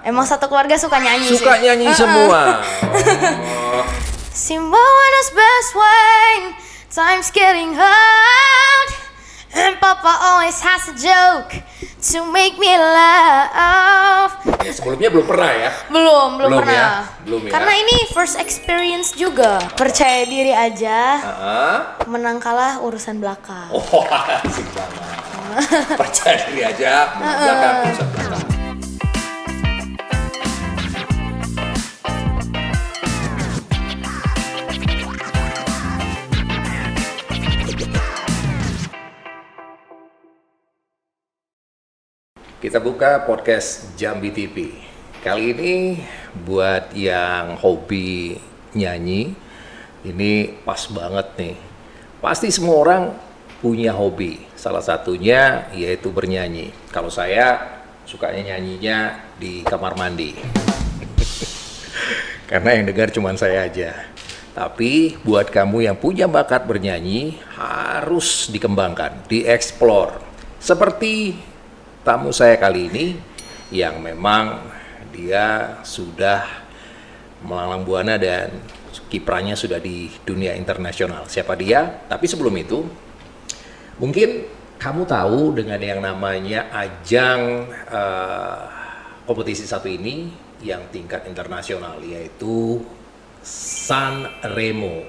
Emang satu keluarga suka nyanyi sih. Suka nyanyi semua. Oh. Simbawa's best way, time's getting hard, and Papa always has a joke to make me laugh. Ya, sebelumnya belum pernah ya? Belum pernah. Ya? Belum ya? Karena ini first experience juga. Percaya diri aja. Menang kalah urusan belakang. Oh, asik banget. Percaya diri aja, menang belakang urusan belakang. Kita buka podcast Jambi TV. Kali ini buat yang hobi nyanyi, ini pas banget nih. Pasti semua orang punya hobi. Salah satunya yaitu bernyanyi. Kalau saya sukanya nyanyinya di kamar mandi. Karena yang dengar cuma saya aja. Tapi buat kamu yang punya bakat bernyanyi harus dikembangkan, dieksplor. Seperti tamu saya kali ini yang memang dia sudah melanglang buana dan kiprahnya sudah di dunia internasional. Siapa dia? Tapi sebelum itu, mungkin kamu tahu dengan yang namanya ajang kompetisi satu ini yang tingkat internasional, yaitu Sanremo.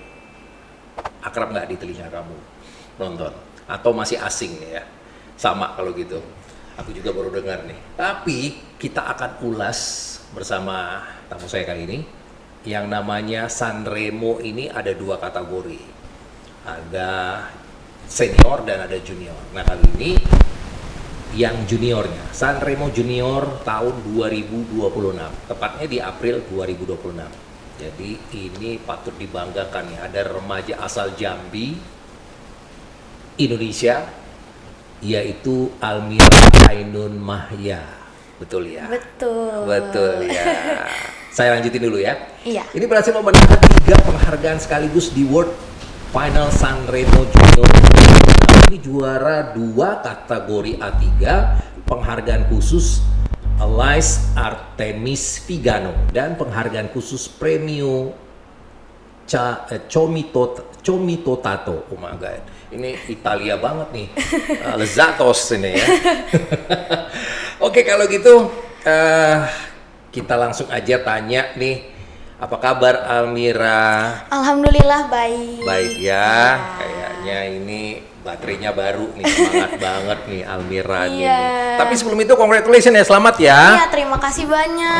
Akrab nggak di telinga kamu nonton? Atau masih asing ya? Sama kalau gitu. Aku juga baru dengar nih. Tapi kita akan ulas bersama tamu saya kali ini. Yang namanya Sanremo ini ada dua kategori. Ada senior dan ada junior. Nah kali ini yang juniornya. Sanremo Junior tahun 2026. Tepatnya di April 2026. Jadi ini patut dibanggakan ya. Ada remaja asal Jambi, Indonesia, yaitu Almira Ainun Mahya. Betul ya? Betul ya. Saya lanjutin dulu ya. Iya. Ini berhasil memenangkan 3 penghargaan sekaligus di World Final Sanremo Junior. Ini juara 2 kategori A3, penghargaan khusus Alice Artemis Vigano dan penghargaan khusus Premio Comitotato. Oh my god. Ini Italia banget nih. Lezatos ini ya. Oke, kalau gitu kita langsung aja tanya nih. Apa kabar Almira? Alhamdulillah baik. Baik ya. Kayaknya ini baterainya baru nih, semangat banget nih Almira nih. Tapi sebelum itu congratulations ya, selamat ya. Iya, terima kasih banyak.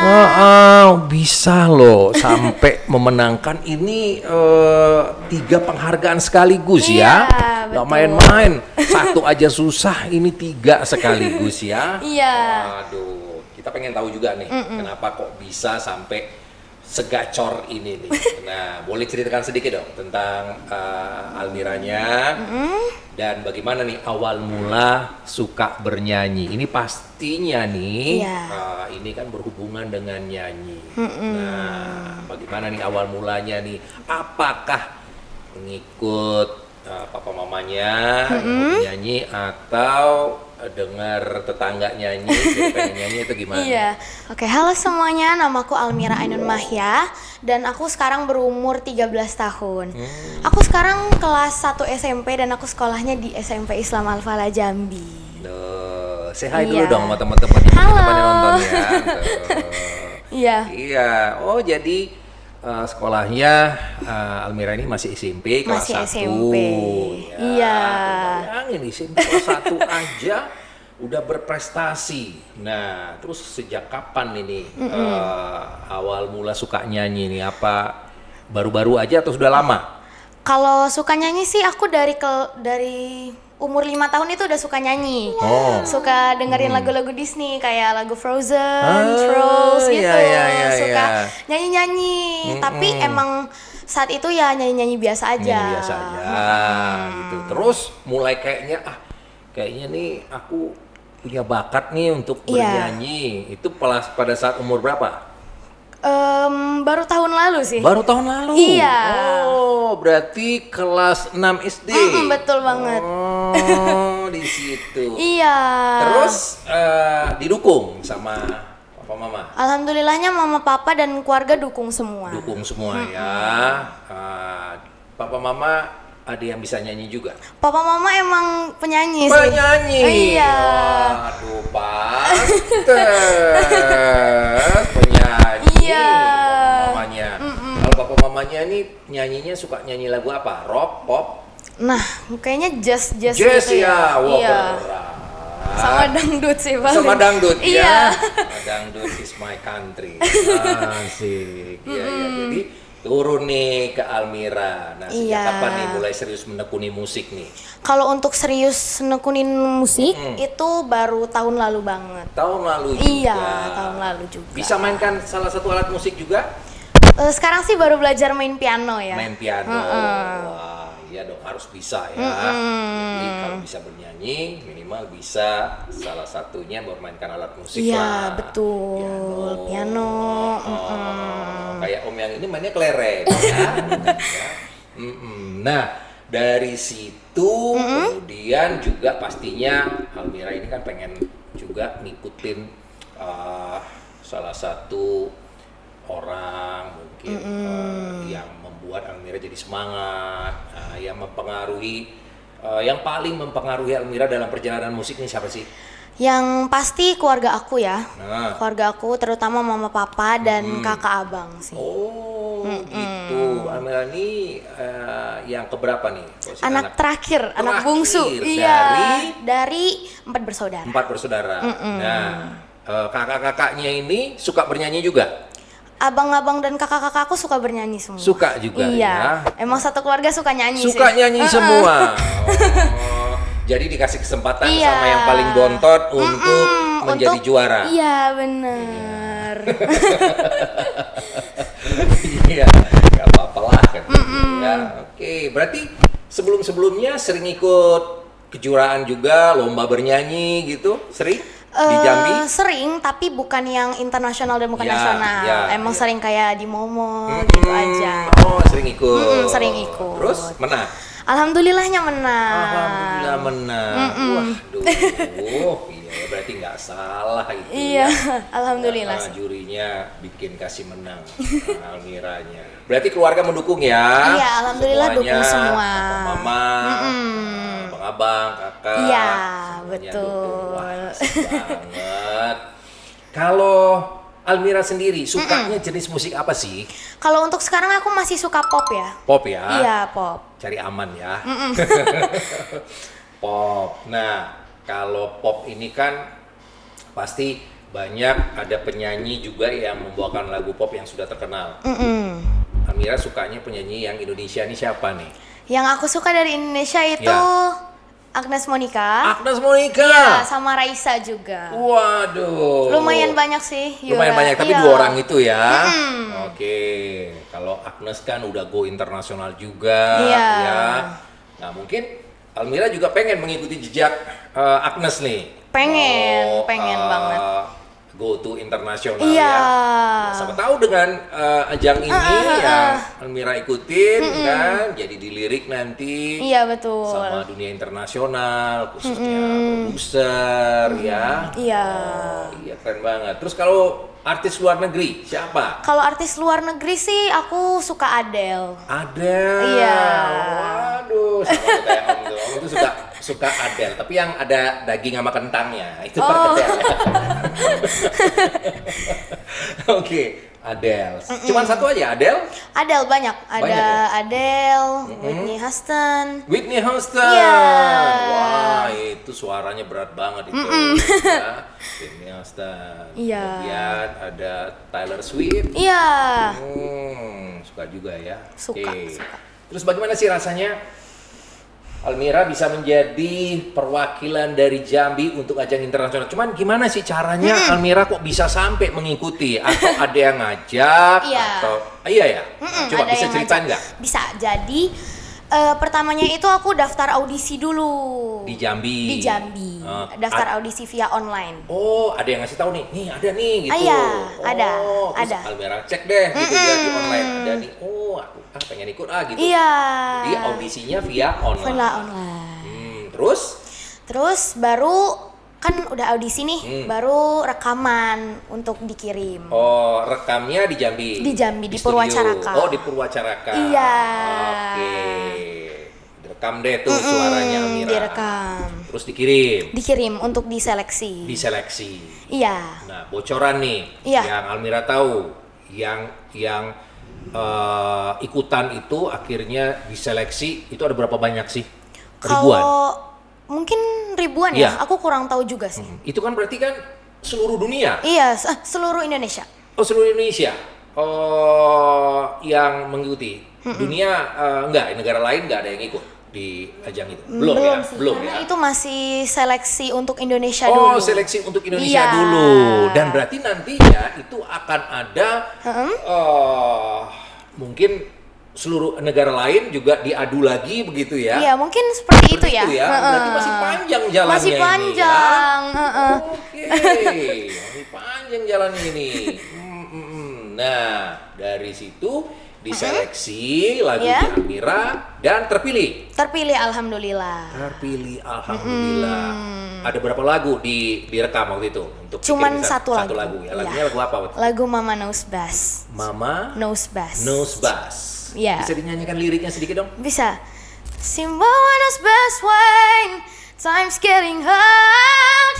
Bisa loh sampai memenangkan ini 3 penghargaan sekaligus ya. Gak main-main. Satu aja susah, ini 3 sekaligus ya. Iya. Waduh, kita pengen tahu juga nih, kenapa kok bisa sampai segacor ini nih. Nah, boleh ceritakan sedikit dong tentang Almiranya dan bagaimana nih awal mula suka bernyanyi. Ini pastinya nih, ini kan berhubungan dengan nyanyi. Nah, bagaimana nih awal mulanya nih? Apakah mengikut papa mamanya nyanyi atau dengar tetangga nyanyi, pengen nyanyi itu gimana? Iya. Oke, halo semuanya, namaku Almira Ainun Mahya dan aku sekarang berumur 13 tahun. Aku sekarang kelas 1 SMP dan aku sekolahnya di SMP Islam Al-Falah Jambi. Say hi dulu dong sama teman-teman yang nonton ya. Iya. Iya. Oh, jadi sekolahnya Almira ini masih SMP kelas 1. Masih SMP. Iya. Bayangin SMP kelas 1 aja udah berprestasi. Nah, terus sejak kapan ini awal mula suka nyanyi nih? Apa baru-baru aja atau sudah lama? Kalau suka nyanyi sih aku dari umur 5 tahun itu udah suka nyanyi. Suka dengerin lagu-lagu Disney kayak lagu Frozen, Trolls gitu. Suka nyanyi-nyanyi. Tapi emang saat itu ya nyanyi-nyanyi biasa aja. Nyanyi biasa aja gitu. Terus mulai kayaknya nih aku punya bakat nih untuk bernyanyi. Itu pada saat umur berapa? Baru tahun lalu sih. Baru tahun lalu? Iya. Oh, berarti kelas 6 SD. Betul banget. Oh, di situ. Iya. Terus didukung sama papa mama? Alhamdulillahnya mama papa dan keluarga dukung semua. Dukung semua ya. Papa mama ada yang bisa nyanyi juga? Papa mama emang penyanyi sih. Penyanyi? Iya. Waduh, pantes. Penyanyi. Iya. Mamanya. Kalau papa mamanya ini nyanyinya suka nyanyi lagu apa? Rock, pop? Nah, kayaknya jazz Jazz gitu ya. Wah, Iya. berat. Sama dangdut sih paling. Sama dangdut Iya. ya. Sama dangdut is my country. Asik. Iya, iya. Jadi turun nih ke Almira. Nah, sejak Iya. kapan nih mulai serius menekuni musik nih? Kalau untuk serius nekunin musik itu baru tahun lalu banget. Tahun lalu juga. Iya, tahun lalu juga. Bisa mainkan salah satu alat musik juga? Sekarang sih baru belajar main piano ya. Main piano. Wah, iya dong harus bisa ya. Jadi kalau bisa bernyanyi minimal bisa salah satunya memainkan alat musik Iya, lah. betul. Piano. Kayak Om yang ini mainnya kelereng ya. Nah, dari situ kemudian juga pastinya Almira ini kan pengen juga ngikutin salah satu orang mungkin yang membuat Almira jadi semangat, yang mempengaruhi, yang paling mempengaruhi Almira dalam perjalanan musik ini siapa sih? Yang pasti keluarga aku ya. Nah. Keluarga aku terutama mama papa dan kakak abang sih. Oh, gitu. Almira ini yang keberapa nih? Posisi Anak terakhir, anak terakhir bungsu. dari Iya, dari 4 bersaudara. 4 bersaudara. Nah, kakak-kakaknya ini suka bernyanyi juga? Abang-abang dan kakak-kakak aku suka bernyanyi semua. Suka juga Iya. ya? Emang satu keluarga suka nyanyi sih. Suka nyanyi semua. Oh, jadi dikasih kesempatan Iya. sama yang paling bontot untuk menjadi juara. Iya, benar. Iya, nggak apa-apa lah kan. Ya, oke. Berarti sebelum-sebelumnya sering ikut kejuaraan juga, lomba bernyanyi gitu, sering di Jambi? Sering, tapi bukan yang internasional dan bukan Ya, nasional. ya, Emang ya. sering kayak di Momo gitu aja. Oh, sering ikut. Sering ikut. Terus menang. Alhamdulillahnya menang. Alhamdulillah menang. Waduh, iya berarti nggak salah itu. Iya, Ya. alhamdulillah. Karena jurinya bikin kasih menang Almiranya. Berarti keluarga mendukung ya? Iya, alhamdulillah Semuanya, dukung semua. Papa, mama, abang-abang, kakak. Iya, semuanya betul. dukung. Wah, asik banget. Kalau Almira sendiri sukanya jenis musik apa sih? Kalau untuk sekarang aku masih suka pop ya. Pop ya? Iya, pop. Cari aman ya. Pop. Nah, kalau pop ini kan pasti banyak ada penyanyi juga yang membawakan lagu pop yang sudah terkenal. Amira sukanya penyanyi yang Indonesia ini siapa nih? Yang aku suka dari Indonesia itu Ya. Agnes Monica. Agnes Monica. Iya, sama Raisa juga. Waduh. Lumayan banyak sih. Lumayan Yura. banyak, tapi Iya. 2 orang itu ya. Oke. Kalau Agnes kan udah go internasional juga Iya. ya. Nah, mungkin Almira juga pengen mengikuti jejak Agnes nih. Pengen Mau, banget. Go to internasional Iya. ya. Nah, siapa tahu dengan ajang ini yang Almira ikutin kan, jadi dilirik nanti Iya, betul. sama dunia internasional, khususnya produser ya. Iya. Oh, iya keren banget. Terus kalau artis luar negeri siapa? Kalau artis luar negeri sih aku suka Adele. Adele. Iya. Waduh, sama tuh kayak Om tuh. Om tuh suka Adele, tapi yang ada daging sama kentangnya. Itu perkedel. Oke, Adele. Cuman satu aja Adele? Adele banyak. Ada Banyak ya? Adele, Whitney Houston. Whitney Houston. Iya. Wah, itu suaranya berat banget itu. Ya, Whitney Houston. Iya. Kemudian ada Taylor Swift. Iya. Suka juga ya. Suka, Oke. suka. Terus bagaimana sih rasanya Almira bisa menjadi perwakilan dari Jambi untuk ajang internasional? Cuman gimana sih caranya Almira kok bisa sampai mengikuti? Atau ada yang ngajak? Iya. Atau iya ya? Coba Ada bisa yang ceritain ngajak. nggak? Bisa. Jadi pertamanya itu aku daftar audisi dulu. Di Jambi. Di Jambi. Daftar audisi via online. Oh, ada yang ngasih tahu nih. Nih, ada nih gitu. Iya, ada, Terus ada. Almira cek deh gitu ya di online. Ada nih. Oh, aku pengen ikut gitu. Iya. Jadi audisinya via online. Via online. Terus? Terus baru kan udah audisi nih, baru rekaman untuk dikirim. Oh, rekamnya di Jambi? Di Jambi, di studio. Purwacaraka. Oh, di Purwacaraka. Iya. Oke. Direkam deh tuh suaranya Almira. Direkam. Terus dikirim? Dikirim untuk diseleksi. Diseleksi. Iya. Nah, bocoran nih Iya. yang Almira tahu, yang ikutan itu akhirnya diseleksi itu ada berapa banyak sih? Ribuan? Kalau mungkin ribuan Iya. ya, aku kurang tahu juga sih. Itu kan berarti kan seluruh dunia? Iya, seluruh Indonesia. Oh, seluruh Indonesia? Oh, yang mengikuti? Dunia enggak, negara lain enggak ada yang ikut di ajang itu? Belum ya? Sih, Belum karena ya? itu masih seleksi untuk Indonesia dulu. Oh, seleksi untuk Indonesia Iya. dulu. Dan berarti nantinya itu akan ada mungkin seluruh negara lain juga diadu lagi begitu ya? Iya, mungkin seperti itu ya. Berarti masih panjang jalannya Masih ini panjang. ya? Oke, masih panjang jalannya ini. Nah, dari situ diseleksi lagunya Iya. Almira dan terpilih. Terpilih alhamdulillah. Terpilih, alhamdulillah. Ada berapa lagu direkam waktu itu untuk Cuman bikin satu lagu. ya? Iya. Lagunya lagu apa waktu itu? Lagu Mama Knows Best. Mama Knows Best. Knows Best. Iya. Bisa dinyanyikan liriknya sedikit dong? Bisa. Si Mama knows best when time's getting hard,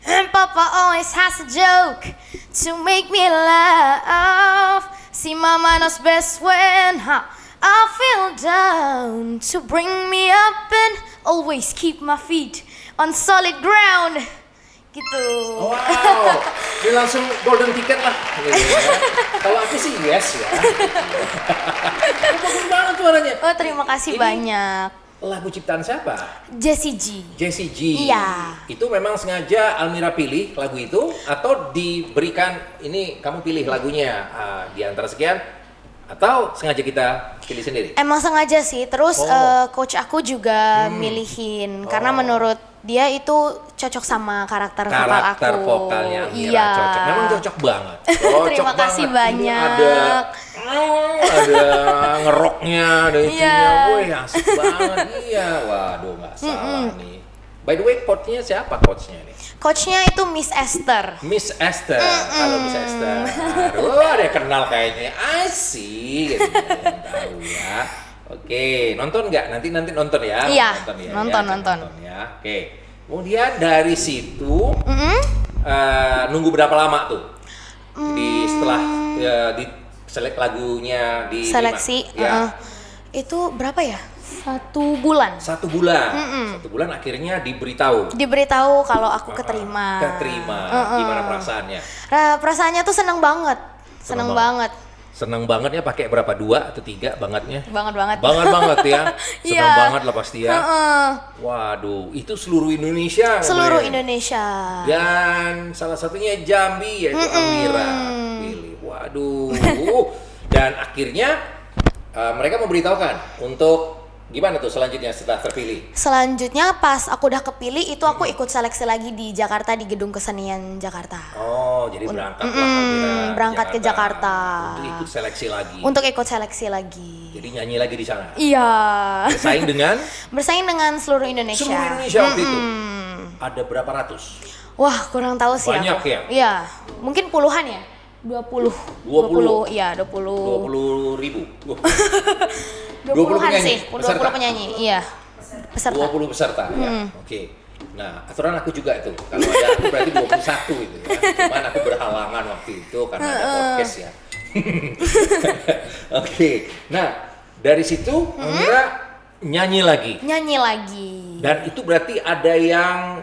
and Papa always has a joke to make me laugh. Si Mama knows best when I feel down, to bring me up and always keep my feet on solid ground. Gitu. Wow, dia langsung golden ticket lah. Gitu ya. Kalau aku sih yes ya. Bagus banget suaranya. Oh, terima kasih Ini banyak. Lagu ciptaan siapa? Jessie G. Jessie G. Iya. Itu memang sengaja Almira pilih lagu itu atau diberikan ini kamu pilih lagunya di antara sekian atau sengaja kita pilih sendiri? Emang sengaja sih. Terus Oh. coach aku juga milihin karena menurut dia itu cocok sama karakter vokal aku. Karakter vokalnya Almira Iya. cocok. Memang cocok banget. Cocok Terima kasih banget. Ini banyak. ada ngeroknya, ada itunya. Iya. Woi, asik banget. Iya. Waduh, nggak salah nih. By the way, coachnya siapa coachnya nih? Coachnya itu Miss Esther. Miss Esther. Halo Miss Esther. Aduh, ada yang kenal kayaknya. Asik. Gitu. Yang tahu ya. Oke, nonton nggak? Nanti nonton ya. Iya, ya. nonton. Ya. Oke. Kemudian dari situ nunggu berapa lama tuh? Setelah di selek lagunya di Seleksi. Ya. Itu berapa ya? 1 bulan. 1 bulan. 1 bulan akhirnya diberitahu. Diberitahu kalau aku keterima. Keterima. Gimana perasaannya? Perasaannya tuh seneng banget. Seneng banget. Seneng banget ya pakai berapa? 2 atau 3 bangetnya? Banget. Banget ya. Seneng Iya. banget lah pasti ya. Waduh, itu seluruh Indonesia. Seluruh Mbak ya? Indonesia. Dan salah satunya Jambi yaitu Almira pilih. Waduh. Dan akhirnya mereka memberitahukan untuk gimana tuh selanjutnya setelah terpilih? Selanjutnya pas aku udah kepilih itu aku ikut seleksi lagi di Jakarta di Gedung Kesenian Jakarta. Oh, jadi berangkatlah Almira berangkat ke Jakarta. untuk ikut seleksi lagi. Untuk ikut seleksi lagi. Jadi nyanyi lagi di sana. Iya. Bersaing dengan Bersaing dengan seluruh Indonesia. seluruh Indonesia waktu itu. Ada berapa ratus? Wah, kurang tahu sih Banyak aku. ya? Iya, mungkin puluhan ya. 20. 20? Iya, 20. 20.000. 20-an penyanyi, sih, peserta? 20 penyanyi. Iya. Peserta. 20 peserta ya. Oke. Nah, aturan aku juga itu. Kalau ada aku berarti 21 itu ya. Cuman aku berhalangan waktu itu karena ada podcast ya. Oke. Nah, dari situ Almira nyanyi lagi. Nyanyi lagi. Dan itu berarti ada yang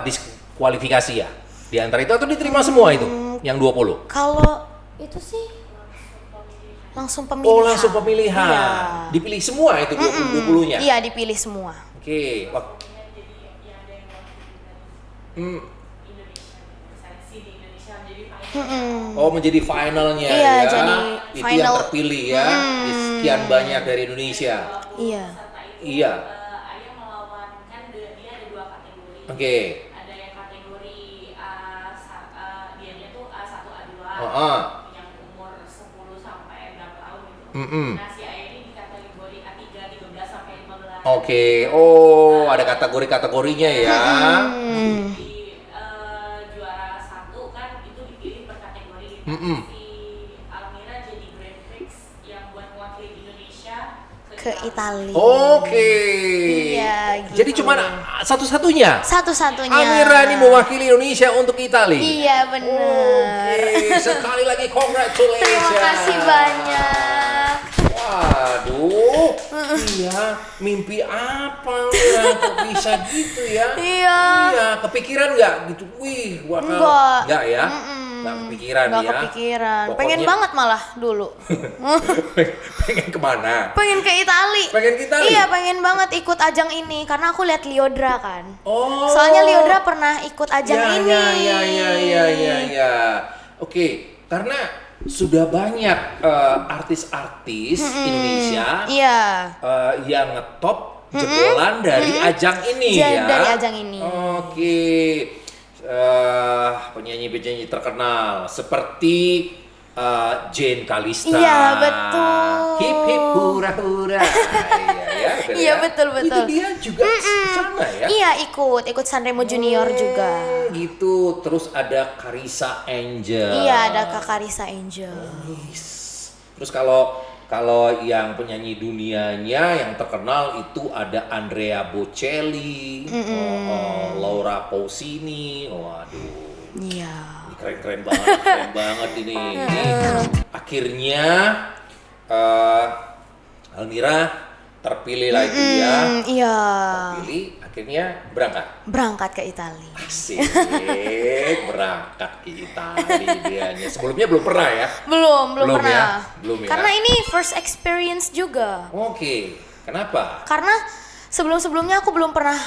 diskualifikasi ya. Di antara itu atau diterima semua itu? Yang 20. Kalau itu sih langsung pemilihan. Oh, langsung pemilihan. Iya. Dipilih semua itu 20-nya. Iya, dipilih semua. Oke. Oh, menjadi finalnya Iya, ya. jadi Itu final. yang terpilih ya. Di sekian banyak dari Indonesia. Iya. Iya. Ayah melawan kan dia ada 2 kategori. Oke. Ada yang kategori dianya tuh A1 A2 Heeh. yang umur 10 sampai berapa tahun gitu. Mm-mm. Nah si ayah ini di kategori A3 13 sampai 15. Oke. Oh, ada kategori-kategorinya ya. Di juara 1 kan itu dipilih per kategori. Mm-mm. Si Almira jadi Grand Prix yang buat mewakili Indonesia Ke Italia. Oke. Iya, gitu. Jadi cuma satu-satunya. Satu-satunya. Amira ini mewakili Indonesia untuk Italia. Iya bener. Oke, sekali lagi congratulations. Terima kasih banyak. Waduh, iya, mimpi apa ya? Kok bisa gitu ya? Iya. Iya, kepikiran nggak gitu? Wih, bakal Enggak. ya? Nggak kepikiran Nggak ya? kepikiran. Pokoknya- Pengen banget malah dulu. Pengen kemana? Pengen ke Itali. Pengen ke Itali? Iya, pengen banget ikut ajang ini karena aku lihat Liodra kan. Oh. Soalnya Liodra pernah ikut ajang ini. Ya. Oke, karena sudah banyak artis-artis Indonesia Iya. yang ngetop jebolan dari ajang ini ya. Dari ajang ini. Oke. Penyanyi-penyanyi terkenal seperti Jane Kalista. Iya, betul. Hip hip hura hura. Iya, Iya, betul. Itu dia juga sama ya. Iya, ikut Sanremo Junior juga. Gitu. Terus ada Carissa Angel. Iya, ada Kak Carissa Angel. Terus kalau yang penyanyi dunianya yang terkenal itu ada Andrea Bocelli, Laura Pausini. Waduh. Iya. Ini keren banget ini. Akhirnya Almira terpilih lah itu ya. Iya. Terpilih, akhirnya Berangkat ke Italia. Asik, berangkat ke Italia dianya. Sebelumnya belum pernah ya? Belum Belum pernah. ya? Belum ya? Karena ini first experience juga. Oke, kenapa? Karena sebelum-sebelumnya aku belum pernah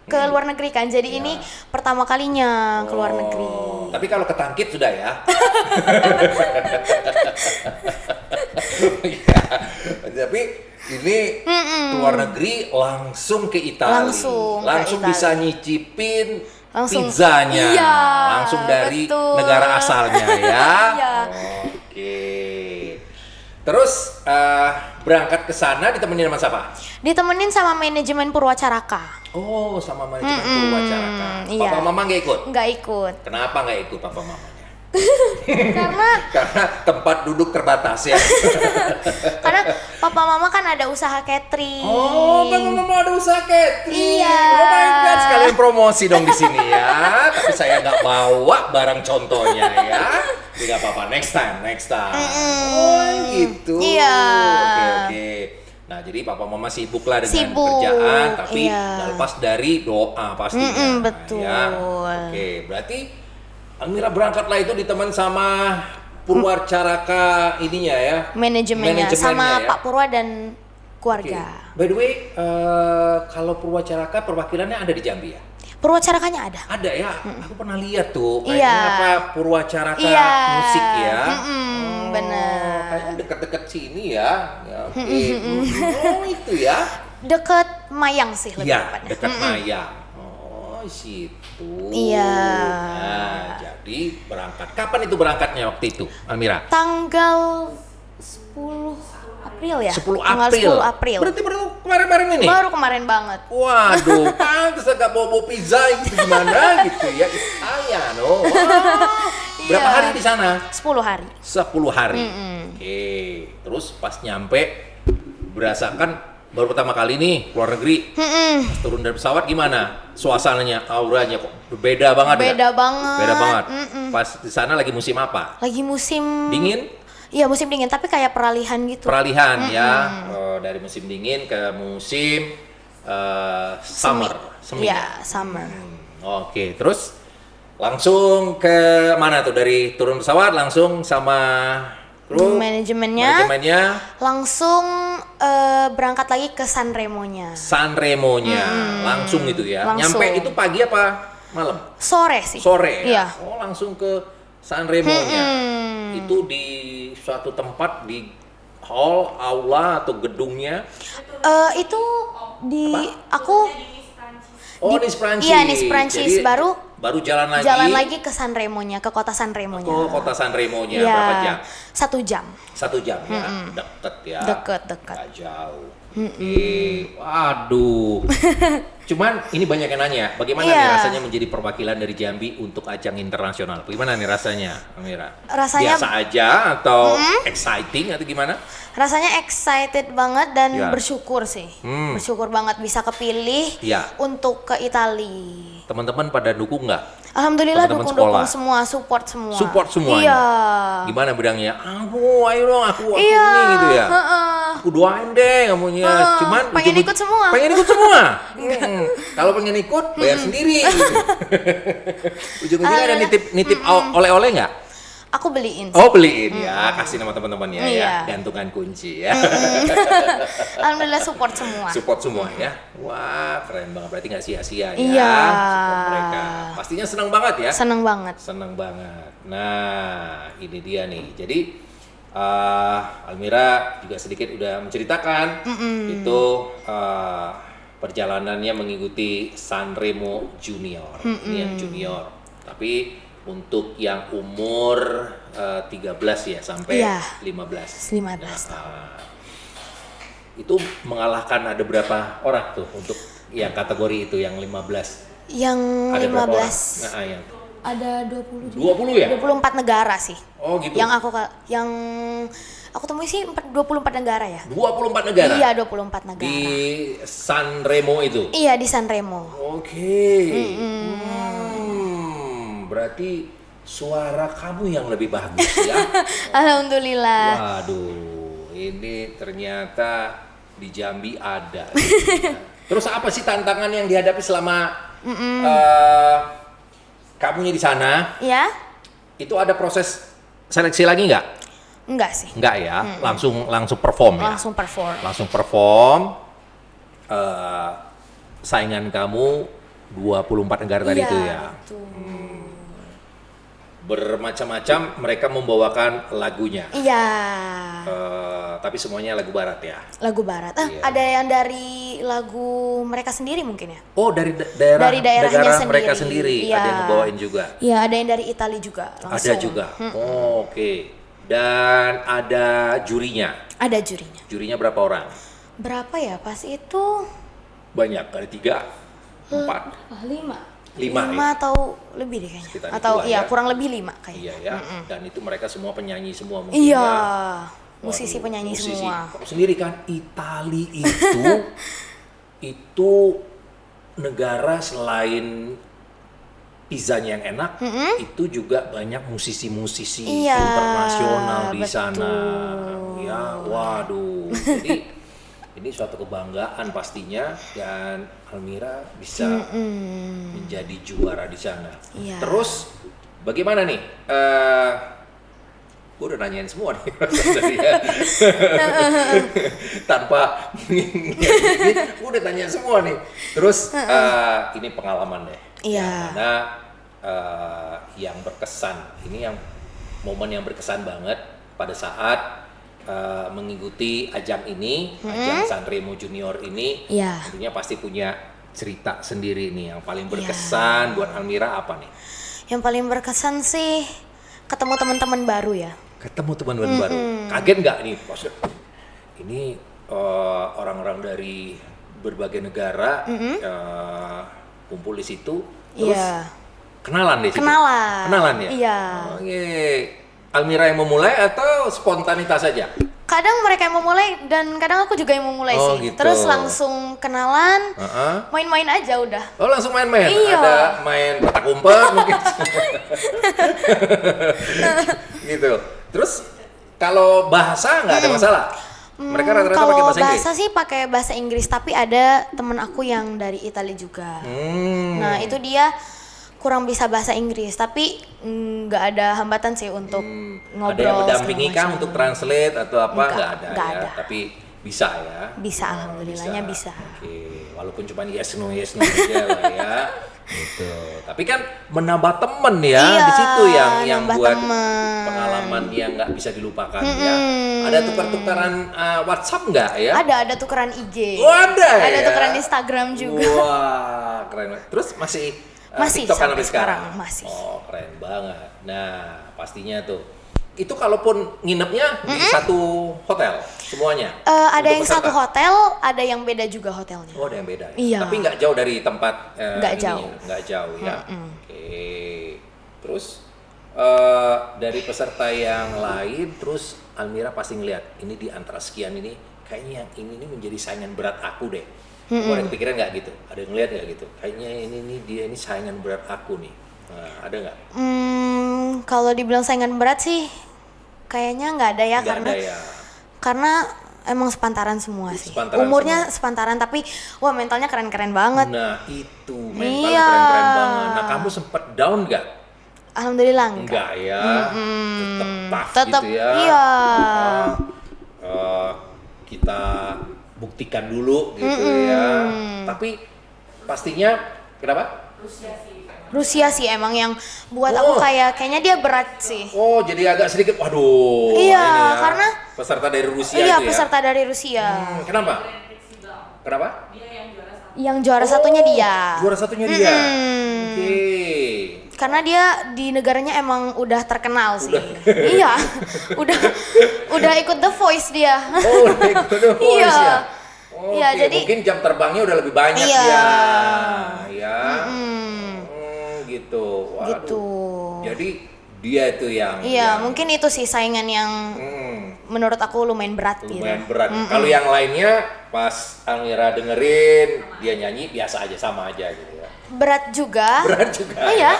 ke luar negeri kan. Jadi ini pertama kalinya ke luar negeri. Tapi kalau ketangkit sudah ya. Ya, tapi ini keluar negeri langsung ke Italia. Langsung ke Italia. Bisa nyicipin Langsung. pizzanya. Iya, Langsung dari betul. negara asalnya ya. Iya. Oke. Terus berangkat ke sana ditemenin sama siapa? Ditemenin sama manajemen Purwacaraka. Oh, sama manajemen Purwacaraka. iya. Papa mama nggak ikut? Nggak ikut. Kenapa nggak ikut papa mamanya? Karena tempat duduk terbatas ya. karena papa mama kan ada usaha catering. Oh, papa mama ada usaha catering. Iya. Oh my god, sekalian promosi dong di sini ya. Tapi saya nggak bawa barang contohnya ya. Jadi nggak apa-apa, next time. Oh gitu. Iya. Oke. Nah, jadi papa mama sibuk lah dengan Sibuk, kerjaan, tapi iya. nggak lepas dari doa pastinya. Betul. Ya. Oke, berarti Almira berangkatlah itu diteman sama Purwacaraka ininya ya. Manajemennya sama ya. Pak Purwa dan Oke. keluarga. By the way, kalau Purwacaraka perwakilannya ada di Jambi ya? Purwacarakanya ada. Ada ya, aku pernah lihat tuh. Iya. Kayaknya apa Purwacaraka Iya. musik ya. Bener. Kayaknya deket-deket sini ya. Oke. Oh itu ya? Deket Mayang sih lebih Iya, tepatnya. dekat Mayang. Oh situ. Iya. Nah, jadi berangkat. Kapan itu berangkatnya waktu itu, Almira? Tanggal 10 April ya? 10 Tanggal April. 10 April. Berarti baru kemarin-kemarin ini? Baru kemarin banget. Waduh, pantes agak bawa pizza gitu gimana gitu ya. Italian, oh. Berapa Iya. hari di sana? 10 hari. 10 hari. Oke, terus pas nyampe berasakan baru pertama kali nih keluar negeri. Pas turun dari pesawat gimana? Suasananya, auranya kok beda banget ya? Beda banget. Beda banget. Pas di sana lagi musim apa? Lagi musim Dingin? Iya, musim dingin tapi kayak peralihan gitu. Peralihan ya, dari musim dingin ke musim summer, semi. Iya, summer. Oke, terus langsung ke mana tuh dari turun pesawat langsung sama kru Manajemennya langsung berangkat lagi ke Sanremonya. Sanremonya langsung gitu ya. Langsung. Nyampe itu pagi apa malam? Sore sih. Sore Iya. ya. Oh, langsung ke Sanremonya. Itu di suatu tempat di hall, aula atau gedungnya. Itu di aku Oh, Nice Prancis. Iya, Nice Prancis. Jadi, baru jalan lagi ke Sanremonya, ke kota Sanremonya. ke kota Sanremonya. Iya, Berapa jam? 1 jam. 1 jam ya. Deket ya. Deket. Nggak jauh. Waduh. Cuman ini banyak yang nanya, bagaimana nih rasanya menjadi perwakilan dari Jambi untuk ajang internasional? Bagaimana nih rasanya, Almira? Rasanya biasa aja atau exciting atau gimana? Rasanya excited banget dan bersyukur sih. Bersyukur banget bisa kepilih untuk ke Italia. Teman-teman pada dukung nggak? Alhamdulillah dukung semua, support semua. Support semuanya. Iya. Gimana bilangnya? Ayo dong, aku ini gitu ya. Aku doain deh kamunya. Cuman pengen ikut semua. Pengen ikut semua. Kalau pengen ikut bayar sendiri. Gitu. Ujung-ujungnya ada nitip oleh-oleh nggak? Aku beliin. Oh beliin ya, kasih nama teman-temannya ya, gantungan kunci ya. Alhamdulillah support semua. Support semua ya. Wah keren banget, berarti nggak sia-sia ya. Iya. Support mereka. Pastinya senang banget ya. Senang banget. Senang banget. Nah ini dia nih. Jadi Almira juga sedikit udah menceritakan itu perjalanannya mengikuti Sanremo Junior. Ini yang junior. Tapi untuk yang umur 13 ya sampai 15. Nah, itu mengalahkan ada berapa orang tuh untuk yang kategori itu yang 15? Yang ada 15. Nah, yang ada 20. 20 ya? 24 negara sih. Oh gitu. Yang aku temui sih 24 negara ya. 24 negara? Iya, 24 negara. Di Sanremo itu? Iya, di Sanremo. Oke. Berarti suara kamu yang lebih bagus ya. Alhamdulillah. Waduh, ini ternyata di Jambi ada. Terus apa sih tantangan yang dihadapi selama kamunya di sana? Ya. Itu ada proses seleksi lagi nggak? Enggak sih. Enggak ya, langsung perform ya. Langsung perform. Saingan kamu 24 negara tadi itu ya. Bermacam-macam mereka membawakan lagunya. Iya. Tapi semuanya lagu barat ya. Lagu barat. Ada yang dari lagu mereka sendiri mungkin ya? Oh, dari daerah daerahnya mereka sendiri. Iya. Ada yang ngebawain juga. Iya, ada yang dari Italia juga langsung. Ada juga. Oh, oke. Dan ada jurinya. Ada jurinya. Jurinya berapa orang? Berapa ya pas itu? Banyak, ada 3, 4, 5 5 atau lebih deh kayaknya. Sekitar atau itulah iya ya. kurang lebih 5 kayaknya. Iya ya. Dan itu mereka semua penyanyi semua mungkin Iya. ya. Musisi penyanyi semua. Kamu sendiri kan Itali itu negara selain pizzanya yang enak, itu juga banyak musisi-musisi internasional di sana. Ya, waduh. Jadi ini suatu kebanggaan pastinya dan Almira bisa menjadi juara di sana. Iya. Terus bagaimana nih? Gue udah nanyain semua nih tanpa gue udah tanya semua nih. Terus ini pengalaman deh. Iya. Yang mana yang berkesan. Ini yang momen yang berkesan banget pada saat mengikuti ajang ini, ajang Sanremo Junior ini, tentunya pasti punya cerita sendiri nih. Yang paling berkesan buat Almira apa nih? Yang paling berkesan sih ketemu teman-teman baru ya. Ketemu teman-teman baru. Kaget nggak nih? Ini orang-orang dari berbagai negara kumpul di situ, terus kenalan di situ. Kenalan ya. Iya. Oke. Almira yang memulai atau spontanitas saja? Kadang mereka yang memulai dan kadang aku juga yang memulai sih. Gitu. Terus langsung kenalan, main-main aja udah. Oh langsung main-main? Iya. Ada main petak umpet mungkin? Gitu. Terus kalau bahasa nggak ada masalah? Mereka rata-rata pakai bahasa Inggris? Kalau bahasa sih pakai bahasa Inggris, tapi ada temen aku yang dari Italia juga. Nah itu dia kurang bisa bahasa Inggris, tapi nggak ada hambatan sih untuk ngobrol. Ada yang mendampingi kah untuk translate atau apa? Nggak ada. Tapi bisa ya? Bisa, alhamdulillahnya bisa. Oke, walaupun cuma yes no aja lah ya. Gitu. Tapi kan menambah temen ya, di situ yang buat pengalaman yang nggak bisa dilupakan ya. Ada tukar-tukaran WhatsApp nggak ya? Ada tukeran IG. Oh, ada ya? Ada tukeran Instagram juga. Wah, keren. Terus masih TikTok sampai sekarang masih. Oh keren banget. Nah pastinya tuh itu kalaupun nginepnya di satu hotel semuanya. Ada untuk yang satu peserta? hotel, ada yang beda juga hotelnya. Oh, ada yang beda. Ya? Iya. Tapi nggak jauh dari tempat Nggak jauh. Nggak jauh ya. Oke. Terus dari peserta yang lain, terus Almira pasti ngeliat ini di antara sekian ini, kayaknya yang ini nih menjadi saingan berat aku deh. Ada yang kepikiran nggak gitu? Ada yang ngeliat nggak gitu? Kayaknya ini nih dia ini saingan berat aku nih. Nah, ada nggak? Kalau dibilang saingan berat sih, kayaknya nggak ada ya, Nggak karena ada ya. karena emang sepantaran semua sih. Sepantaran Umurnya semua. sepantaran, tapi wah mentalnya keren-keren banget. Nah itu mentalnya Iya. keren-keren banget. Nah kamu sempet down nggak? Alhamdulillah enggak. Enggak ya, tetap tough Tetep, gitu ya. iya. Kita buktikan dulu gitu ya. Tapi pastinya kenapa? Rusia sih emang yang buat aku kayaknya dia berat sih. Oh jadi agak sedikit, waduh. Iya, ini ya, karena peserta dari Rusia iya, itu ya. peserta dari Rusia. Kenapa? Kenapa? Yang juara satunya dia. Juara satunya dia. Oke. Karena dia di negaranya emang udah terkenal sih. Iya. udah ikut The Voice dia. Oh, udah ikut The Voice Iya. ya. Oke, Iya, jadi mungkin jam terbangnya udah lebih banyak Iya. ya. Ya. Gitu. Waduh. gitu. Jadi dia itu yang Iya, mungkin itu sih saingan yang menurut aku lumayan berat lumayan gitu. berat. Kalau yang lainnya pas Almira dengerin dia nyanyi biasa aja, sama aja gitu ya. Berat juga. Berat juga. Iya.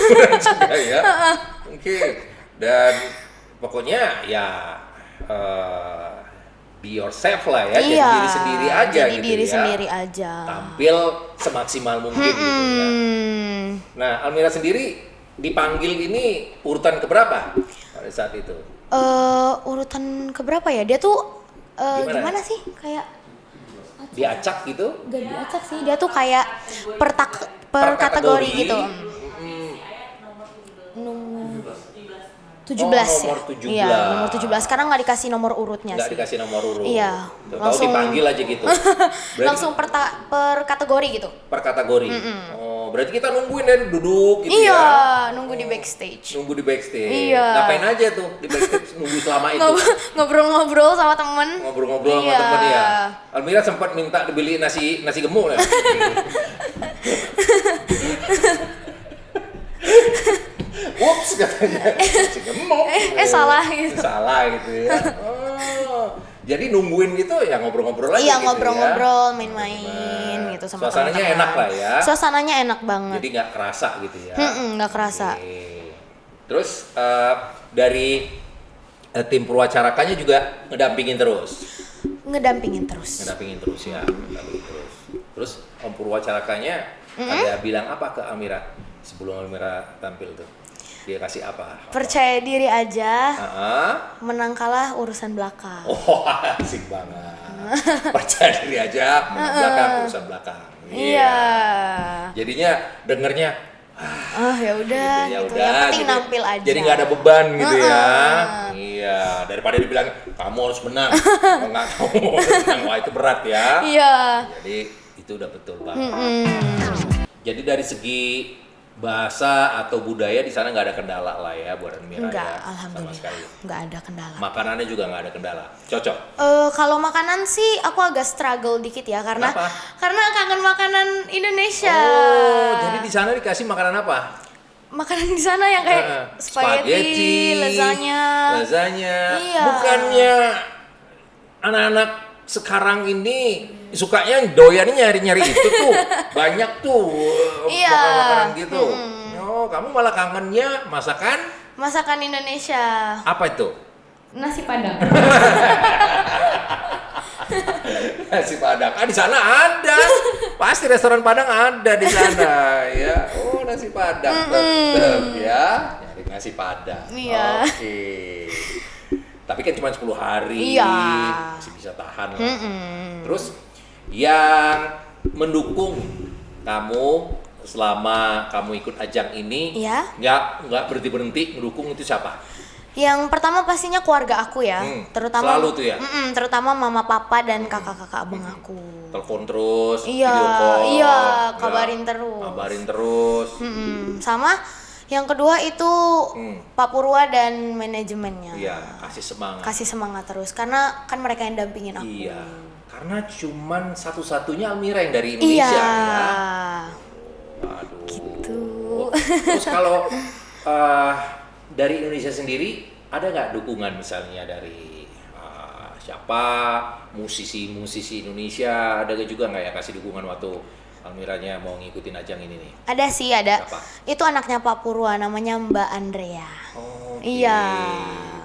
Berat juga ya. Oke. Dan pokoknya ya be yourself lah ya, jadi Iya, diri sendiri aja jadi gitu diri ya. sendiri aja. Tampil semaksimal mungkin gitu ya. Nah, Almira sendiri dipanggil ini urutan keberapa pada saat itu? Urutan keberapa ya? Dia tuh Gimana? gimana sih? Kayak Diacak gitu? gak diacak sih. Dia tuh kayak per kategori gitu. Nomor 17 nomor ya. 17. Iya, nomor 17. Sekarang nggak dikasih nomor urutnya Nggak sih. dikasih nomor urut. Iya, Tahu langsung- dipanggil aja gitu. Berarti Langsung per kategori gitu. per kategori. Oh, berarti kita nungguin ya duduk gitu Iya, ya. nunggu di backstage. Nunggu di backstage. Iya. Ngapain aja tuh di backstage nunggu selama itu? Ngobrol-ngobrol sama temen. Ngobrol-ngobrol sama Iya. temen ya. Almira sempat minta dibeli nasi gemuk ya. Ups katanya. Nasi gemuk. Salah gitu. Salah gitu ya. Oh. Jadi nungguin gitu ya ngobrol-ngobrol aja Iya, gitu ngobrol-ngobrol, main-main gitu sama Suasananya teman-teman. enak lah ya. Suasananya enak banget. Jadi nggak kerasa gitu ya. Nggak kerasa. Oke. Terus dari tim Purwacarakannya juga ngedampingin terus. Ngedampingin terus. Ngedampingin terus ya. Ngedampingin terus. Terus Om Purwacarakannya ada bilang apa ke Almira sebelum Almira tampil tuh? Dia kasih apa? Percaya diri aja, Ah, menang kalah urusan belakang. oh asik banget. Percaya diri aja, menang belakang urusan belakang. Iya. Jadinya dengernya Ya udah ya gitu. udah. Yang penting gitu. nampil aja. Jadi nggak ada beban gitu ya. Iya, daripada dibilang kamu harus menang. Kalau nggak kamu harus menang, wah itu berat ya. Iya. Jadi itu udah betul banget. Jadi dari segi bahasa atau budaya di sana nggak ada kendala lah ya buat Almira Enggak, ya. Sama alhamdulillah. sekali. Enggak ada kendala. Makanannya juga nggak ada kendala. Cocok. Kalau makanan sih aku agak struggle dikit ya karena Kenapa? kangen makanan Indonesia. Oh, jadi di sana dikasih makanan apa? Makanan di sana yang kayak spaghetti, lasagna. Iya. Bukannya anak-anak sekarang ini sukanya doyannya nyari-nyari itu tuh. Banyak tuh Iya. makanan gitu. Oh, kamu malah kangennya Masakan Indonesia. apa itu? Nasi Padang. Nasi Padang. Di sana ada. Pasti restoran Padang ada di sana ya. Oh, nasi Padang. Tetep ya. Nyari nasi Padang. Iya. Oke. Tapi kan cuma 10 hari. Iya. Masih bisa tahan lah. Terus yang mendukung kamu selama kamu ikut ajang ini Iya. nggak berhenti mendukung itu siapa? Yang pertama pastinya keluarga aku ya, terutama selalu tuh ya? terutama mama papa dan kakak-kakak abang aku. Telepon terus, Iya, video call, iya, ya, kabarin terus. Kabarin terus. Sama Yang kedua itu Pak Purwa dan manajemennya. Iya, kasih semangat. Kasih semangat terus karena kan mereka yang dampingin aku. Iya, karena cuman satu-satunya Almira yang dari Indonesia Iya. ya. Aduh. Gitu. Terus kalau dari Indonesia sendiri ada nggak dukungan misalnya dari siapa musisi-musisi Indonesia, ada juga nggak ya kasih dukungan waktu Almiranya mau ngikutin ajang ini nih? Ada sih, ada. Siapa? Itu anaknya Pak Purwa, namanya Mbak Andrea. Oh, Iya.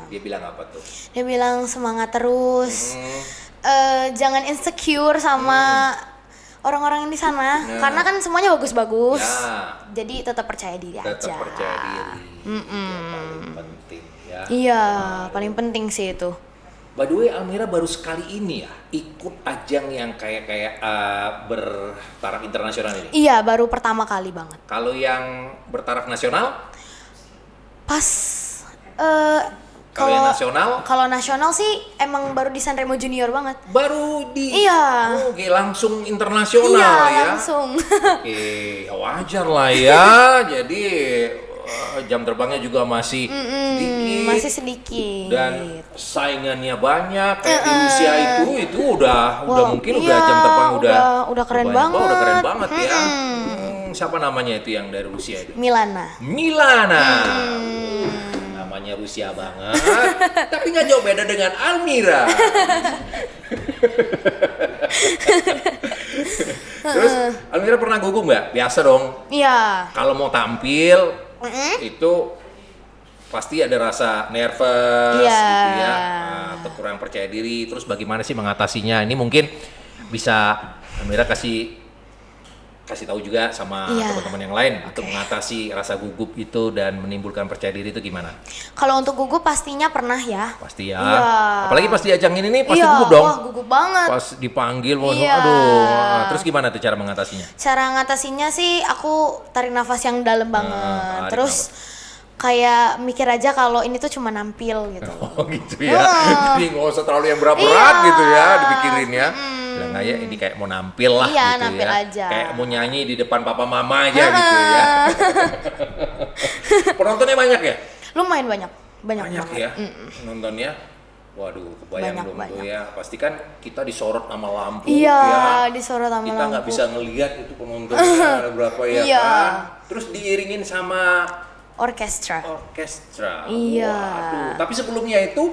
Dia bilang apa tuh? Dia bilang semangat terus. Jangan insecure sama orang-orang yang di sana, karena kan semuanya bagus-bagus. Ya. Jadi tetap percaya diri aja. Tetap percaya diri. Yang paling penting ya. Iya, paling penting sih itu. By the way, Almira baru sekali ini ya ikut ajang yang kayak bertaraf internasional ini. Iya, baru pertama kali banget. Kalau yang bertaraf nasional, Pas kalau yang nasional kalau nasional sih emang baru di Sanremo Junior banget. baru di Iya. Oke, langsung internasional Iya, ya. langsung. Oke, wajar lah ya. Jadi jam terbangnya juga masih sedikit. Masih sedikit. Dan saingannya banyak kayak di Rusia itu udah Wah, mungkin iya, udah jam terbang udah keren banyak. banget. Udah keren banget ya. Siapa namanya itu yang dari Rusia itu? Milana. Namanya Rusia banget, tapi nggak jauh beda dengan Almira. Terus Almira pernah gugup nggak? Biasa dong. Iya. Kalau mau tampil itu pasti ada rasa nervous Iya. gitu ya, atau kurang percaya diri. Terus bagaimana sih mengatasinya? Ini mungkin bisa Almira kasih tahu juga sama Iya. teman-teman yang lain untuk mengatasi rasa gugup itu dan menimbulkan percaya diri itu gimana? Kalau untuk gugup pastinya pernah ya. Pasti ya. Iya. Apalagi pas di ajang ini nih pasti Iya, gugup dong. wah gugup banget. Pas dipanggil, Iya. aduh. Terus gimana tuh cara mengatasinya? Cara ngatasinya sih aku tarik nafas yang dalam banget. tarik Terus kayak mikir aja kalau ini tuh cuma nampil gitu. Oh gitu ya. Jadi nggak usah terlalu yang berat-berat gitu ya dipikirin ya. Bilang aja ini kayak mau nampil lah Iya, gitu nampil ya. aja. Kayak mau nyanyi di depan papa mama aja gitu ya. Penontonnya banyak ya? Lumayan banyak Banyak banget. ya nontonnya. Waduh, kebayang Banyak, dong tuh banyak. ya. Pasti kan kita disorot sama lampu Iya, ya. disorot sama Kita nggak lampu. bisa ngelihat itu penontonnya ada berapa ya Iya. kan. Terus diiringin sama Orkestra. orkestra. Iya. Waduh. Tapi sebelumnya itu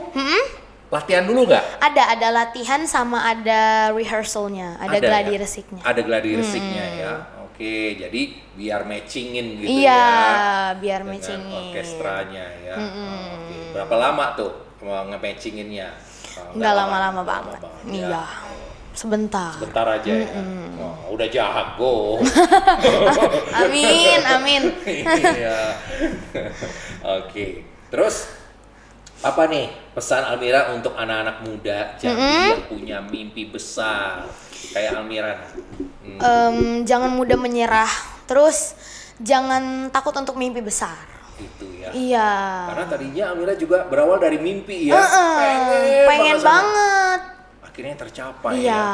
latihan dulu nggak? Ada latihan sama ada rehearsalnya, ada gladi ya? resiknya. Ada gladi resiknya ya. Oke, jadi biar matchingin gitu Iya, ya. biar dengan matchingin. orkestranya ya. Oke. Berapa lama tuh nge-matchinginnya? Nggak lama-lama banget. ya. Iya. Sebentar. Bentar aja ya. Wah, udah jago. Amin, amin. Iya. Oke. Terus apa nih pesan Almira untuk anak-anak muda yang punya mimpi besar kayak Almira? Jangan mudah menyerah. Terus jangan takut untuk mimpi besar. Gitu ya. Iya. Karena tadinya Almira juga berawal dari mimpi ya. Pengen sana. banget. Akhirnya tercapai Iya, ya.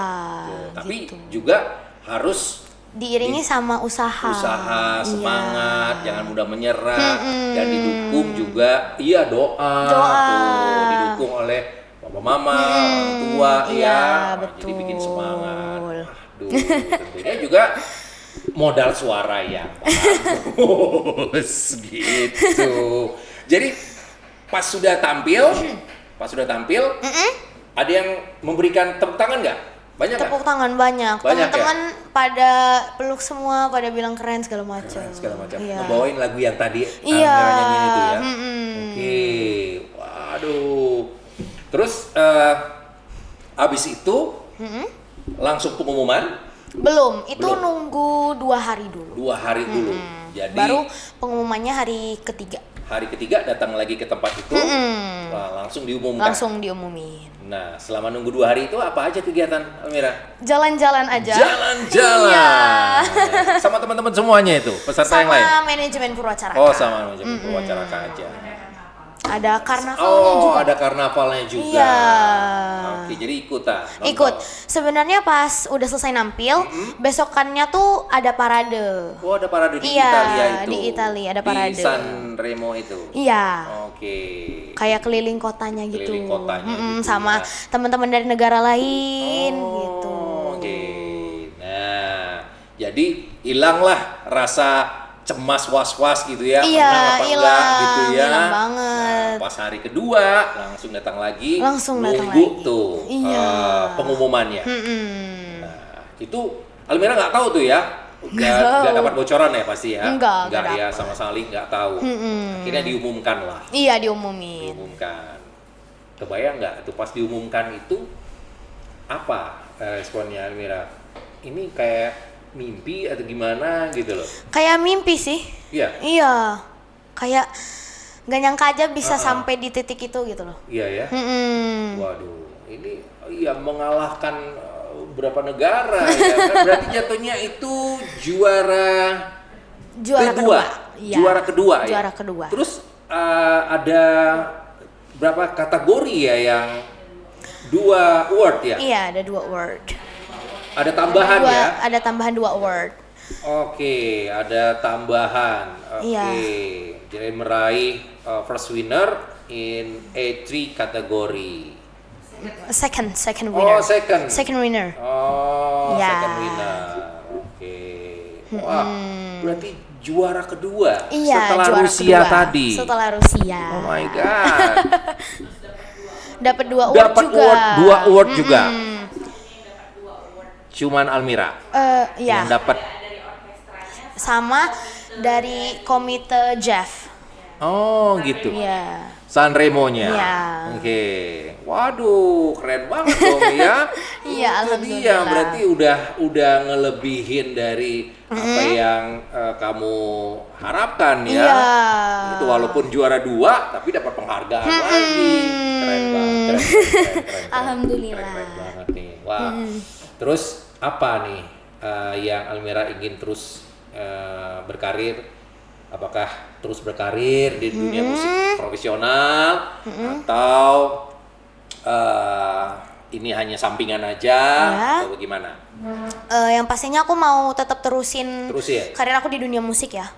Tuh, tapi gitu. juga harus Diiringi sama usaha. usaha, Iya. semangat, jangan mudah menyerah, dan didukung juga, doa. Doa. Tuh, didukung oleh mama, orang tua, iya, ya. betul. Jadi bikin semangat. Aduh, tentunya juga modal suara yang bagus, gitu. Jadi pas sudah tampil, ada yang memberikan tepuk tangan nggak? Banyak nggak? Tepuk tangan banyak. Banyak Teman-teman pada peluk semua, pada bilang keren segala macam. Segala macam. Iya. Ngebawain lagu yang tadi Iya. Almira nyanyiin itu ya. Oke. Waduh. Terus abis itu langsung pengumuman Belum, itu Belum. nunggu 2 hari dulu. 2 hari dulu. Jadi Baru pengumumannya hari ketiga. hari ketiga datang lagi ke tempat itu, wah, langsung diumumkan. Langsung diumumin. Nah, selama nunggu 2 hari itu apa aja kegiatan Almira? Jalan-jalan aja. Jalan-jalan. Iya. Sama teman-teman semuanya itu, peserta yang lain. Sama manajemen Purwacaraka. Oh, sama manajemen Purwacaraka aja. Ada karnavalnya juga. Ada karnavalnya juga. Iya. Oke, jadi ikutan. nonton. Ikut. Sebenarnya pas udah selesai nampil, besokannya tuh ada parade. Oh, ada parade di Iya, Italia itu. di Italia ada parade. Di San Remo itu. Iya. Oke. Kayak keliling kotanya gitu. Keliling kotanya gitu, sama ya. teman-teman dari negara lain gitu. Oke. Nah, jadi hilanglah rasa cemas was-was gitu ya. Iya, menang apa hilang, enggak gitu ya. hilang banget. Nah, pas hari kedua langsung datang lagi. Langsung datang nunggu lagi. tuh Iya. pengumumannya. Mm-mm. Nah, itu Almira nggak tahu tuh ya. Nggak dapat bocoran ya pasti ya. Nggak ya dapet. sama sekali nggak tahu. Akhirnya diumumkan lah. Iya, diumumin. Diumumkan. Kebayang nggak tuh pas diumumkan itu apa responnya Almira? Ini kayak mimpi atau gimana gitu loh? Kayak mimpi sih. Iya. Iya. Kayak gak nyangka aja bisa sampai di titik itu gitu loh. Iya ya. Mm-mm. Waduh, ini mengalahkan berapa negara ya kan? Berarti jatuhnya itu juara Juara kedua. Iya. Juara kedua ya. Juara kedua. Terus ada berapa kategori ya yang 2 award ya? Iya, ada 2 award. Ada tambahan ya? Ada tambahan 2 award. Oke, ada tambahan. Oke, Iya. jadi meraih first winner in A3 kategori. Second winner. Oh, second. Second winner. Oh, Ya. second winner. Oke. Wah, berarti juara kedua Iya, setelah juara Rusia kedua. tadi. Setelah Rusia. Oh my god. Dapat 2 award Dapat juga. dua award juga. Cuman Almira Iya. yang dapat. Sama dari komite Jeff. Oh, gitu. Iya. San Remo-nya. Iya. Oke. Waduh, keren banget dong ya. Iya, Itu alhamdulillah. dia, berarti udah ngelebihin dari apa yang kamu harapkan ya. Iya. Itu walaupun juara 2 tapi dapat penghargaan lagi. Keren banget. Keren. Alhamdulillah. Keren banget nih. Wah. Terus apa nih yang Almira ingin terus berkarir? Apakah terus berkarir di dunia musik profesional atau ini hanya sampingan aja atau bagaimana? Yang pastinya aku mau tetap terusin Ya? karir aku di dunia musik ya.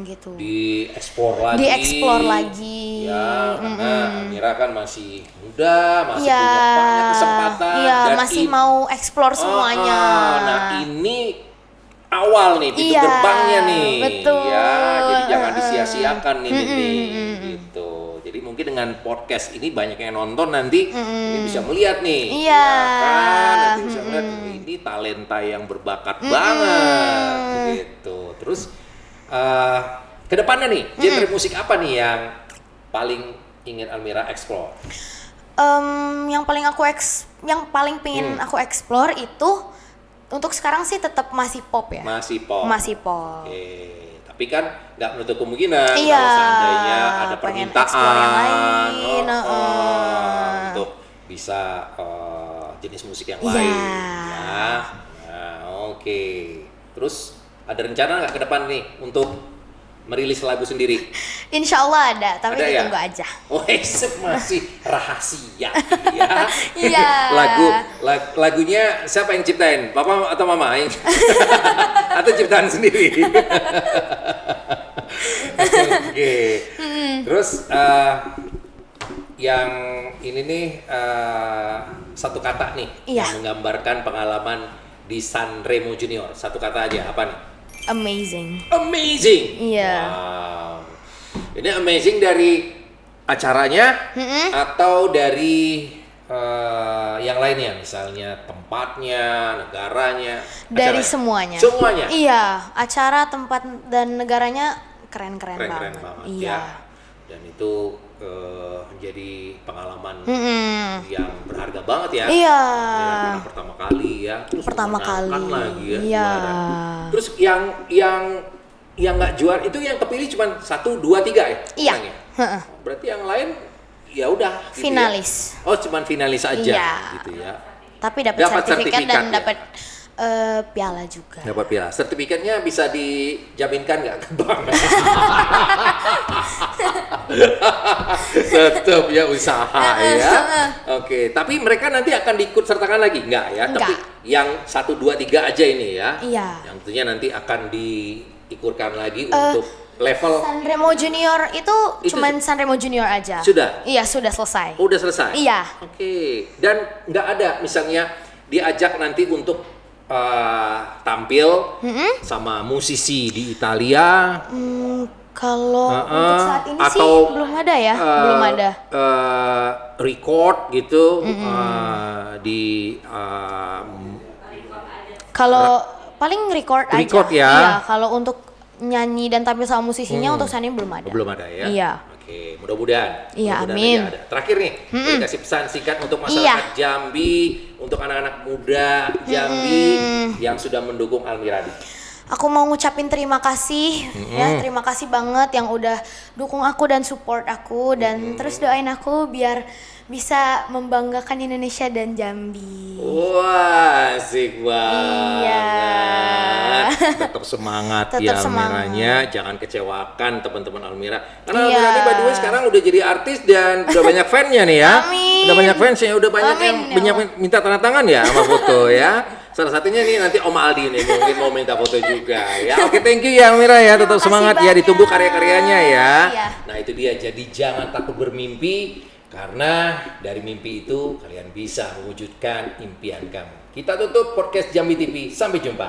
Gitu. Dieksplor lagi. Dieksplor lagi. Ya, karena Almira kan masih muda, masih Iya. punya banyak kesempatan. Iya, dan masih mau eksplor semuanya. Nah, ini awal nih, pintu Iya, gerbangnya nih. betul. Ya, jadi jangan disia-siakan nih, gitu. Jadi mungkin dengan podcast ini banyak yang nonton nanti ini bisa melihat nih. Iya. Ya kan? Nanti bisa melihat ini talenta yang berbakat banget gitu. Terus kedepannya nih, genre musik apa nih yang paling ingin Almira explore? Yang paling pengen aku explore itu untuk sekarang sih tetap masih pop ya. Masih pop. Masih pop. Oke. Tapi kan nggak menutup kemungkinan Iya, kalau seandainya ada pengen permintaan explore yang lain, untuk bisa jenis musik yang Iya. lain. Ya. Nah, oke. Terus ada rencana nggak ke depan nih untuk merilis lagu sendiri? Insya Allah ada, tapi Ada ya? ditunggu aja. Oh, masih rahasia ya. Iya. Lagunya siapa yang ciptain? Papa atau mama? Atau ciptaan sendiri? Oke. Terus yang ini nih satu kata nih Iya. yang menggambarkan pengalaman di San Remo Junior. Satu kata aja, apa nih? Amazing. Amazing. Iya. Wow. Ini amazing dari acaranya atau dari yang lainnya, misalnya tempatnya, negaranya. Dari acaranya? semuanya. Semuanya. Iya, acara, tempat dan negaranya keren-keren Keren-keren banget. banget Iya. ya. Dan itu menjadi pengalaman yang berharga banget ya. Iya. Yang pertama kali ya. Terus Pertama memenangkan kali. lagi ya. Iya. juara. Terus yang nggak juara itu yang kepilih cuma 1, 2, 3 ya? Iya. Menangnya? Heeh. Berarti yang lain ya udah gitu Finalis. ya? Oh, cuman finalis aja Iya. gitu ya. Tapi dapat Dapat sertifikat dan sertifikat ya? dapat piala juga. Dapat piala. Sertifikatnya bisa dijaminkan nggak ke bank? Tetap ya usaha ya. Oke, tapi mereka nanti akan diikut sertakan lagi enggak ya? Enggak. Tapi yang 1 2 3 aja ini ya. Iya. Yang tentunya nanti akan diikutkan lagi untuk level Sanremo Junior itu Itu cuman Sanremo Junior aja. Sudah? Iya, sudah selesai. udah selesai. Iya. Oke. Dan nggak ada misalnya diajak nanti untuk tampil sama musisi di Italia. Kalau untuk saat ini sih Atau, belum ada ya, belum ada. Record gitu di Kalau paling record aja. Record ya. Iya, kalau untuk nyanyi dan tampil sama musisinya untuk saat ini belum ada. belum ada ya. Iya. Oke, mudah-mudahan. Iya, Mudah-mudahan amin. aja ada. Terakhir nih, dikasih pesan singkat untuk masyarakat Iya. Jambi, untuk anak-anak muda Jambi yang sudah mendukung Almiradi. Aku mau ngucapin terima kasih ya, terima kasih banget yang udah dukung aku dan support aku dan terus doain aku biar bisa membanggakan Indonesia dan Jambi. Wah, asik banget. Iya. Tetap semangat Tetap ya semangat. Almiranya, jangan kecewakan teman-teman Almira. Karena Iya. Almira ini by the way sekarang udah jadi artis dan udah banyak fansnya nih ya. Amin. Udah banyak fansnya, udah banyak Amin, yang ya banyak Allah. minta tanda tangan ya sama foto ya. Salah satunya nih nanti Om Aldi nih mungkin mau minta foto juga ya. Oke, thank you ya Almira ya. Tetap Terima kasih semangat ya, banyak. ditunggu karya-karyanya ya. Iya. Nah, itu dia. Jadi jangan takut bermimpi karena dari mimpi itu kalian bisa mewujudkan impian kamu. Kita tutup podcast Jambi TV. Sampai jumpa.